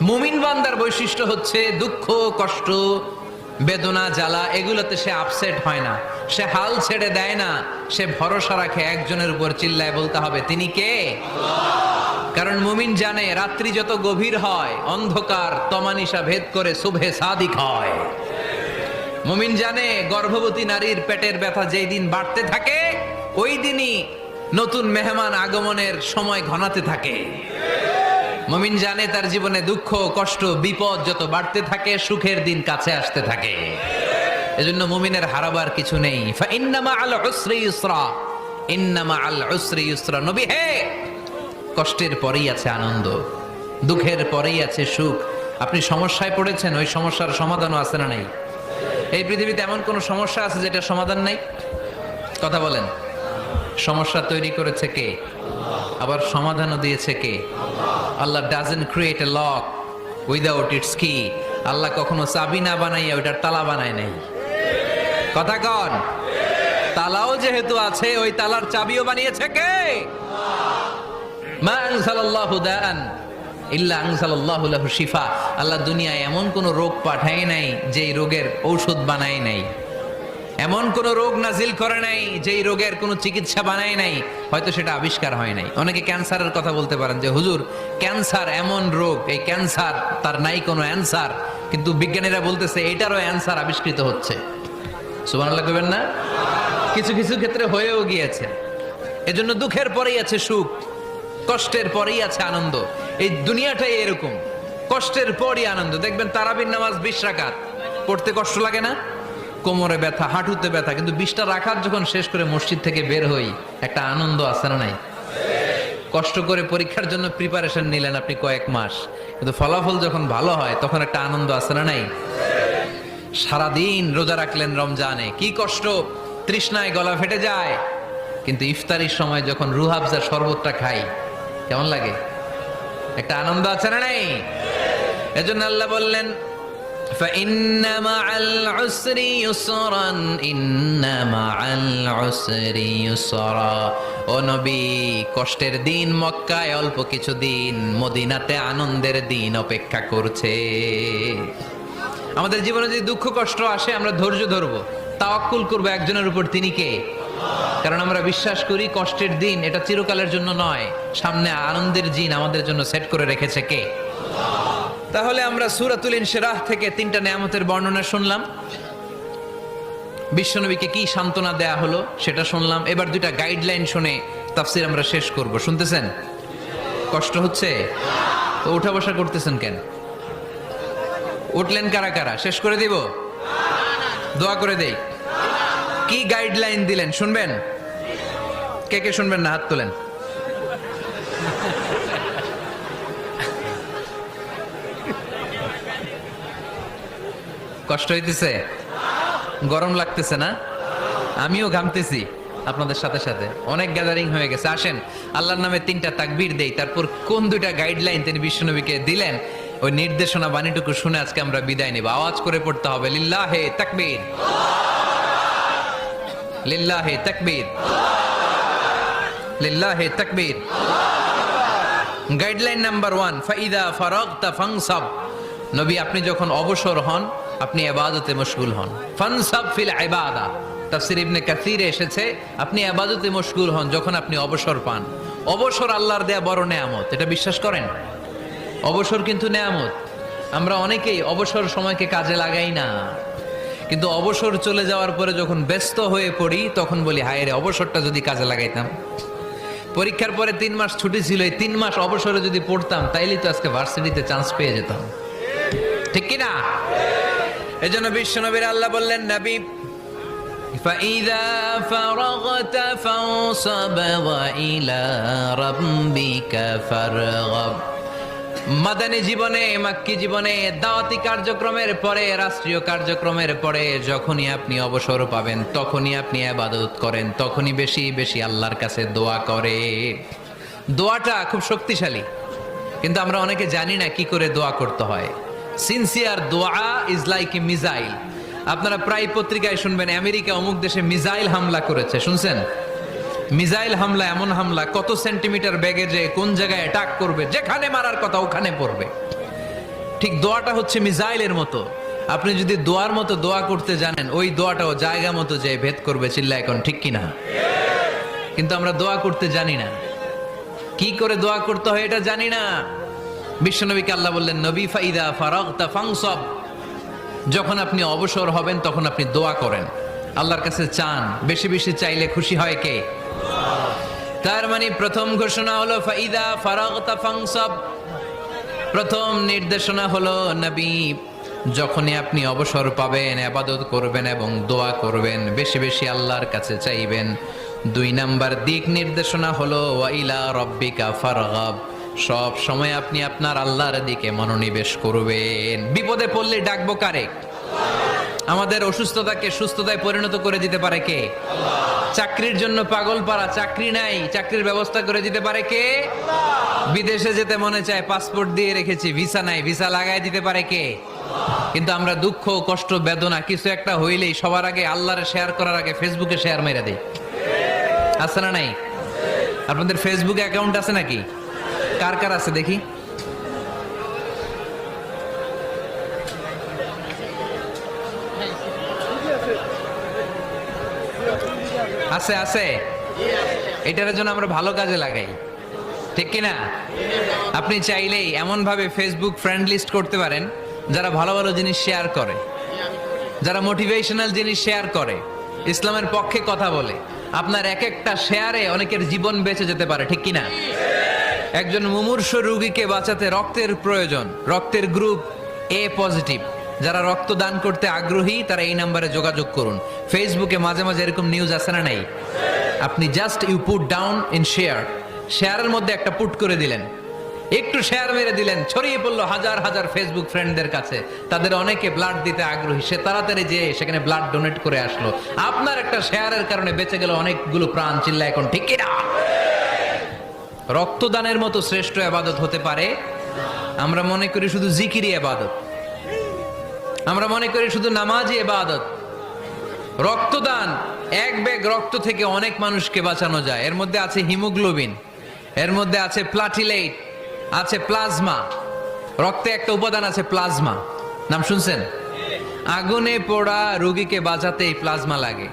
মুমিন বান্দার বৈশিষ্ট্য হচ্ছে দুঃখ কষ্ট বেদনা জ্বালা এগুলোতে সে আপসেট হয় না, সে হাল ছেড়ে দেয় না, সে ভরসা রাখে একজনের উপর, চিল্লায় বলতে হবে তিনি কে? কারণ মুমিন জানে রাত্রি যত গভীর হয় অন্ধকার তমানিসা ভেদ করে সুবহে সাদিক হয়। মুমিন জানে গর্ভবতী নারীর পেটের ব্যথা যেই দিন বাড়তে থাকে ওই দিনই নতুন মেহমান আগমনের সময় ঘনাতে থাকে। মুমিন জানে তার জীবনে দুঃখ কষ্ট বিপদ যত বাড়তে থাকে সুখের দিন কাছে আসতে থাকে। এজন্য মুমিনের হারাবার কিছু নেই। ইন্না মাআল উসরি ইউসরা, ইন্না মাআল উসরি ইউসরা। নবী হে, কষ্টের পরেই আছে আনন্দ, দুঃখের পরেই আছে সুখ। আপনি সমস্যায় পড়েছেন, ওই সমস্যার সমাধানও আছে না নাই? এই পৃথিবীতে এমন কোন সমস্যা আছে যেটা সমাধান নাই? কথা বলেন। সমস্যা তৈরি করেছে কে? আবার সমাধানও দিয়েছে কে? Allah doesn't create a lock without its key. Allah কখনো চাবি না বানাইয়া ওইটার তালা বানায় নাই। কথা কন। তালাও যেহেতু আছে ওই তালার চাবিও বানিয়েছে কে? মা আনজালাল্লাহু দাআন ইল্লা আনজালাল্লাহু লাহু শিফা। আল্লাহ দুনিয়ায় এমন কোন রোগ পাঠায় নাই যেই রোগের ঔষধ বানায় নাই, এমন কোন রোগ নাজিল করে নাই যেই রোগের কোন চিকিৎসা বানায় নাই, হয়তো সেটা আবিষ্কার হয় নাই। অনেকে ক্যান্সারের কথা বলতে পারেন যে হুজুর ক্যান্সার এমন রোগ, এই ক্যান্সার তার নাই কোনো অ্যান্সার, কিন্তু বিজ্ঞানীরা বলতেছে এটারও অ্যান্সার আবিষ্কৃত হচ্ছে। সুবহানাল্লাহ কইবেন না? কিছু কিছু ক্ষেত্রে হয়েও গিয়েছে। এজন্য দুঃখের পরেই আছে সুখ, কষ্টের পরেই আছে আনন্দ। এই দুনিয়াটাই এরকম, কষ্টের পরই আনন্দ। দেখবেন তারাবির নামাজ 20 রাকাত পড়তে কষ্ট লাগে না? কোমরে ব্যথা, হাঁটুতে ব্যথা, কিন্তু 20টা রাকাত যখন শেষ করে মসজিদ থেকে বের হই একটা আনন্দ আছে না নাই? কষ্ট করে পরীক্ষার জন্য প্রিপারেশন নিলেন আপনি কয়েক মাস, কিন্তু ফলাফল যখন ভালো হয় তখন একটা আনন্দ আছে না নাই? সারাদিন রোজা রাখলেন রমজানে, কি কষ্ট, তৃষ্ণায় গলা ফেটে যায়, কিন্তু ইফতারির সময় যখন রুহ আফজা শরবতটা খাই কেমন লাগে? একটা আনন্দ আছে না নাই? এজন্য আল্লাহ বললেন فإن مع العسر يسرا إن مع العسر يسرا। ও নবী, কষ্টের দিন মক্কায় অল্প কিছু দিন, মদিনাতে আনন্দের দিন অপেক্ষা করছে। আমাদের জীবনে যদি দুঃখ কষ্ট আসে আমরা ধৈর্য ধরবো, তাওয়াক্কুল করবো একজনের উপর, তিনি কে? কারণ আমরা বিশ্বাস করি কষ্টের দিন এটা চিরকালের জন্য নয়, সামনে আনন্দের দিন আমাদের জন্য সেট করে রেখেছে কে? তাহলে আমরা সূরাতুল ইনশিরাহ থেকে 3টা নিয়ামতের বর্ণনা শুনলাম, বিশ্বনবীকে কি সান্ত্বনা দেয়া হলো সেটা শুনলাম। এবার 2টা গাইডলাইন শুনে তাফসীর আমরা শেষ করব। শুনতেছেন? কষ্ট হচ্ছে তো উঠা বসা করতেছেন কেন? উঠলেন কারা কারা? শেষ করে দিব? দোয়া করে দেই। কি গাইডলাইন দিলেন শুনবেন? কে কে শুনবেন না হাত তোলেন। কষ্ট হইতেছে? গরম লাগতেছে না? আমিও ঘামতেছি আপনাদের সাথে সাথে। অনেক গ্যাদারিং হয়ে গেছে। আসেন আল্লাহর নামে 3টা তাকবীর দেই, তারপর কোন 2টা গাইডলাইন তিনি বিশ্বনবীকে দিলেন ওই নির্দেশনা বাণীটুকু শুনে আজকে আমরা বিদায় নেব। আওয়াজ করে পড়তে হবে লিল্লাহে তাকবীর, লিল্লাহে তাকবীর, লিল্লাহে তাকবীর। গাইডলাইন নাম্বার 1, ফাইদা ফারাগতা ফানসাব। নবী আপনি যখন অবসর হন আপনি ইবাদতে মশগুল হন। ফানসাব ফিল ইবাদা, তাফসীর ইবনে কাসিরে এসেছে আপনি ইবাদতে মশগুল হন যখন আপনি অবসর পান। অবসর আল্লাহর দেয়া বড় নেয়ামত, এটা বিশ্বাস করেন? অবসর কিন্তু নেয়ামত। আমরা অনেকেই অবসর সময়কে কাজে লাগাই না, কিন্তু অবসর চলে যাওয়ার পরে যখন ব্যস্ত হয়ে পড়ি তখন বলি হায় রে অবসরটা যদি কাজে লাগাইতাম। পরীক্ষার পরে 3 মাস ছুটি ছিল, এই 3 মাস অবসরে যদি পড়তাম তাইলেই তো আজকে ভার্সিটিতে চান্স পেয়ে যেতাম, ঠিক কি না? এজন্য বিশ্বনবীর আল্লাহ বললেন নবী ফাইদা ফারাগতা ফানসাব ওয়া ইলা রাব্বিকা ফারগাব। মাদানী জীবনে, মাক্কি জীবনে, দাওয়াতি কার্যক্রমের পরে, রাষ্ট্রীয় কার্যক্রমের পরে যখনই আপনি অবসর পাবেন তখনই আপনি ইবাদত করেন, তখনই বেশি বেশি আল্লাহর কাছে দোয়া করে। দোয়াটা খুব শক্তিশালী, কিন্তু আমরা অনেকে জানি না কি করে দোয়া করতে হয়। সিনসিয়ার দোয়া ইজ লাইক এ মিসাইল। আপনারা প্রায় পত্রিকায় শুনবেন আমেরিকা অমুক দেশে মিসাইল হামলা করেছে, শুনছেন? মিসাইল হামলা এমন হামলা কত সেন্টিমিটার বেগে যে কোন জায়গায় অ্যাটাক করবে, যেখানে মারার কথা ওখানে পড়বে। ঠিক দোয়াটা হচ্ছে মিসাইলের মতো। আপনি যদি দোয়ার মতো দোয়া করতে জানেন, ওই দোয়াটাও জায়গা মতো যে ভেদ করবে। চিল্লা এখন ঠিক কিনা? কিন্তু আমরা দোয়া করতে জানি না, কি করে দোয়া করতে হয় এটা জানি না। বিশ্বনবীকে আল্লাহ বললেন, নবী ফাইদা ফারাগতা ফানসাব, যখন আপনি অবসর হবেন তখন আপনি দোয়া করেন, আল্লাহর কাছে চান। বেশি বেশি চাইলে খুশি হয় কে? তার মানে প্রথম ঘোষণা হলো ফাইদা ফারাগতা ফানসাব। প্রথম নির্দেশনা হলো, নবী যখনই আপনি অবসর পাবেন ইবাদত করবেন এবং দোয়া করবেন, বেশি বেশি আল্লাহর কাছে চাইবেন। 2 নাম্বার দিক নির্দেশনা হলো ওয়া ইলা রাব্বিকা ফারগাব, সব সময় আপনি আপনার আল্লাহর দিকে মনোনিবেশ করবেন। বিপদে পড়লে ডাকবো কারে? আমাদের অসুস্থতাকে সুস্থতায় পরিণত করে দিতে পারে কে? চাকরির জন্য পাগল পারা, চাকরি নাই, চাকরির ব্যবস্থা করে দিতে পারে কে? বিদেশে যেতে মনে চায়, পাসপোর্ট দিয়ে রেখেছি, ভিসা নাই, ভিসা লাগাই দিতে পারে কে? কিন্তু আমরা দুঃখ কষ্ট বেদনা কিছু একটা হইলেই সবার আগে আল্লাহরে শেয়ার করার আগে ফেসবুকে শেয়ার মেরে দেই। আছে না নাই? আপনাদের ফেসবুক অ্যাকাউন্ট আছে নাকি? কার কার আছে দেখি? আছে আছে। এটার জন্য আমরা ভালো কাজে লাগাই, ঠিক কিনা? আপনি চাইলেই এমন ভাবে ফেসবুক ফ্রেন্ড লিস্ট করতে পারেন যারা ভালো ভালো জিনিস শেয়ার করে, যারা মোটিভেশনাল জিনিস শেয়ার করে, ইসলামের পক্ষে কথা বলে। আপনার এক একটা শেয়ারে অনেকের জীবন বেঁচে যেতে পারে, ঠিক কিনা? একজন মুমূর্ষ রোগীকে বাঁচাতে রক্তের প্রয়োজন, রক্তের গ্রুপ এ পজিটিভ। যারা রক্ত দান করতে আগ্রহী তারা এই নাম্বারে যোগাযোগ করুন। ফেসবুকে মাঝে মাঝে এরকম নিউজ আসে না নাই? আপনি just you put down in share, শেয়ারের মধ্যে একটা পুট করে দিলেন, একটু শেয়ার মেরে দিলেন, ছড়িয়ে পড়লো হাজার হাজার ফেসবুক ফ্রেন্ডদের কাছে। তাদের অনেকে ব্লাড দিতে আগ্রহী, সে তাড়াতাড়ি যে সেখানে ব্লাড ডোনেট করে আসলো। আপনার একটা শেয়ারের কারণে বেঁচে গেল অনেকগুলো প্রাণ। চিল্লা এখন ঠিক কিনা? রক্তদানের মতো শ্রেষ্ঠ ইবাদত হতে পারে? আমরা মনে করি শুধু জিকিরি ইবাদত, আমরা মনে করি শুধু নামাজি ইবাদত। রক্তদান, এক ব্যাগ রক্ত থেকে অনেক মানুষকে বাঁচানো যায়। এর মধ্যে আছে হিমোগ্লোবিন, এর মধ্যে আছে প্লাটিলেট, আছে প্লাজমা। রক্তে একটা উপাদান আছে প্লাজমা, নাম শুনছেন? আগুনে পোড়া রোগীকে বাঁচাতে এই প্লাজমা লাগে।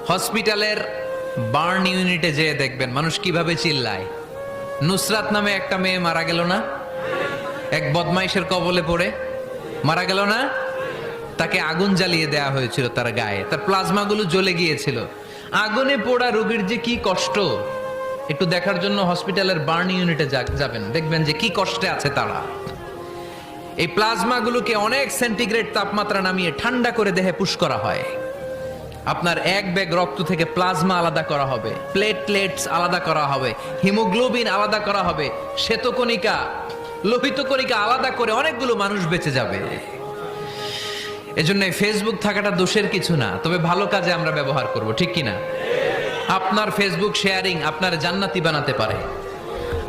হসপিটালের বার্ন ইউনিটে যেয়ে দেখবেন মানুষ কিভাবে চিল্লায়। নুসরাত নামে একটা মেয়ে মারা গেল না? এক বদমাইশের কবলে পড়ে মারা গেল না? তাকে আগুন জ্বালিয়ে দেয়া হয়েছিল তার গায়ে, তার প্লাজমা গুলো জ্বলে গিয়েছিল। আগুনে পোড়া রোগীর যে কি কষ্ট, একটু দেখার জন্য হসপিটালের বার্ন ইউনিটে যাবেন, দেখবেন যে কি কষ্টে আছে তারা। এই প্লাজমা গুলোকে অনেক সেন্টিগ্রেড তাপমাত্রা নামিয়ে ঠান্ডা করে দেহে পুশ করা হয়। আপনার এক ব্যাগ রক্ত থেকে প্লাজমা আলাদা করা হবে, প্লেটলেটস আলাদা করা হবে, হিমোগ্লোবিন আলাদা করা হবে, শ্বেতকণিকা, লোহিত কণিকা আলাদা করে অনেকগুলো মানুষ বেঁচে যাবে। এজন্য ফেসবুক থাকাটা দোষের কিছু না, তবে ভালো কাজে আমরা ব্যবহার করব, ঠিক কিনা? আপনার ফেসবুক শেয়ারিং আপনার জান্নাতি বানাতে পারে,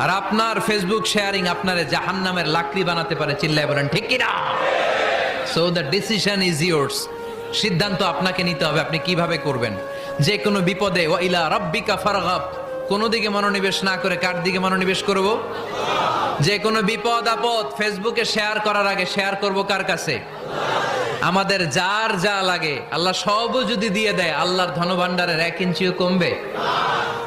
আর আপনার ফেসবুক শেয়ারিং আপনার জাহান্নামের লাকড়ি বানাতে পারে। চিল্লায় বলেন ঠিক কিনা? So the decision is yours. সিদ্ধান্ত আপনাকে নিতে হবে, আপনি কিভাবে করবেন। যে কোনো বিপদে ওয়া ইলা রাব্বিকা ফারগাব, কোনো দিকে মনোনিবেশ না করে কার দিকে মনোনিবেশ করব? যে কোনো বিপদ আপদ ফেসবুকে শেয়ার করার আগে শেয়ার করব কার কাছে? আমাদের যার যা লাগে আল্লাহ সবও যদি দিয়ে দেয়, আল্লাহর ধনভাণ্ডারের 1 ইঞ্চিও কমবে?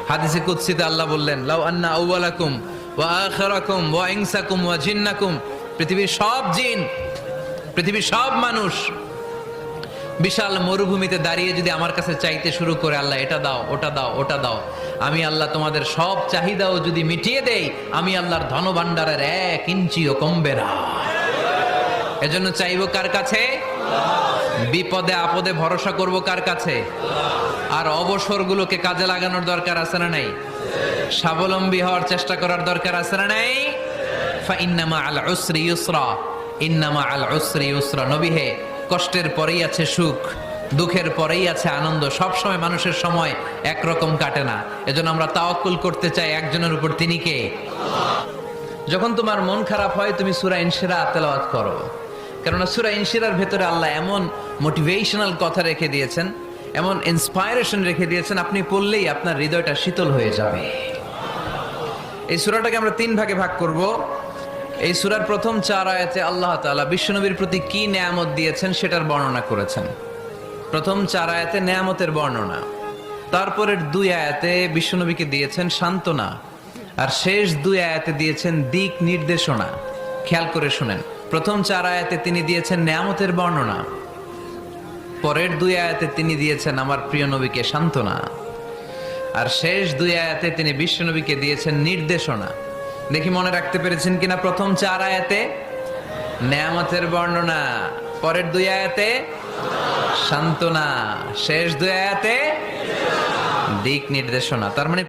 হাদিসে কুদসিতে আল্লাহ বললেন, লাউ আন্না আউওয়ালাকুম ওয়া আখিরাকুম ওয়া ইনসাকুম ওয়া জিন্নাকুম, পৃথিবীর সব জিন, পৃথিবীর সব মানুষ বিশাল মরুভূমিতে দাঁড়িয়ে যদি আমার কাছে চাইতে শুরু করে, আল্লাহ এটা দাও, ওটা দাও, ওটা দাও, আমি আল্লাহ তোমাদের সব চাহিদাও যদি মিটিয়ে দেই, আমি আল্লাহর ধনভাণ্ডারের 1 ইঞ্চিও কমবে না। এজন্য চাইবো কার কাছে? বিপদে আপদে ভরসা করব কার কাছে? আর অবসরগুলোকে কাজে লাগানোর দরকার আছে না নাই? স্বাবলম্বী হওয়ার চেষ্টা করার দরকার আছে না নাই? ফাইন্নামা আল উসরি ইউসরা, ইন্নামা আল উসরি ইউসরা। নবী হে, কষ্টের পরেই আছে সুখ, দুঃখের পরেই আছে আনন্দ। সব সময় মানুষের সময় একরকম কাটে না। এজন্য আমরা তাওয়াক্কুল করতে চাই একজনের উপর, তিনি কে? যখন তোমার মন খারাপ হয় তুমি সূরা ইনশিরাহ তেলাওয়াত করো, কেননা সূরা ইনশিরাহর ভেতরে আল্লাহ এমন মোটিভেশনাল কথা রেখে দিয়েছেন, এমন ইন্সপায়ারেশন রেখে দিয়েছেন, আপনি পড়লেই আপনার হৃদয়টা শীতল হয়ে যাবে। এই সূরাটাকে আমরা 3 ভাগে ভাগ করব। এই সূরার প্রথম 4 আয়াতে আল্লাহ তাআলা বিশ্বনবীর প্রতি কি নেয়ামত দিয়েছেন সেটার বর্ণনা করেছেন। প্রথম 4 আয়াতে নেয়ামতের বর্ণনা, তারপরের 2 আয়াতে বিশ্বনবীকে দিয়েছেন সান্ত্বনা, আর শেষ 2 আয়াতে দিয়েছেন দিক নির্দেশনা। খেয়াল করে শুনেন, প্রথম 4 আয়াতে তিনি দিয়েছেন নেয়ামতের বর্ণনা, পরের 2 আয়াতে তিনি দিয়েছেন আমার প্রিয় নবীকে সান্ত্বনা, আর শেষ 2 আয়াতে তিনি বিশ্বনবীকে দিয়েছেন নির্দেশনা। দেখি মনে রাখতে পেরেছেন কিনা? প্রথম 4 আয়াতে নেয়ামতের বর্ণনা, পরের 2 আয়াতে সান্ত্বনা, শেষ 2 আয়াতে দিক নির্দেশনা। তার মানে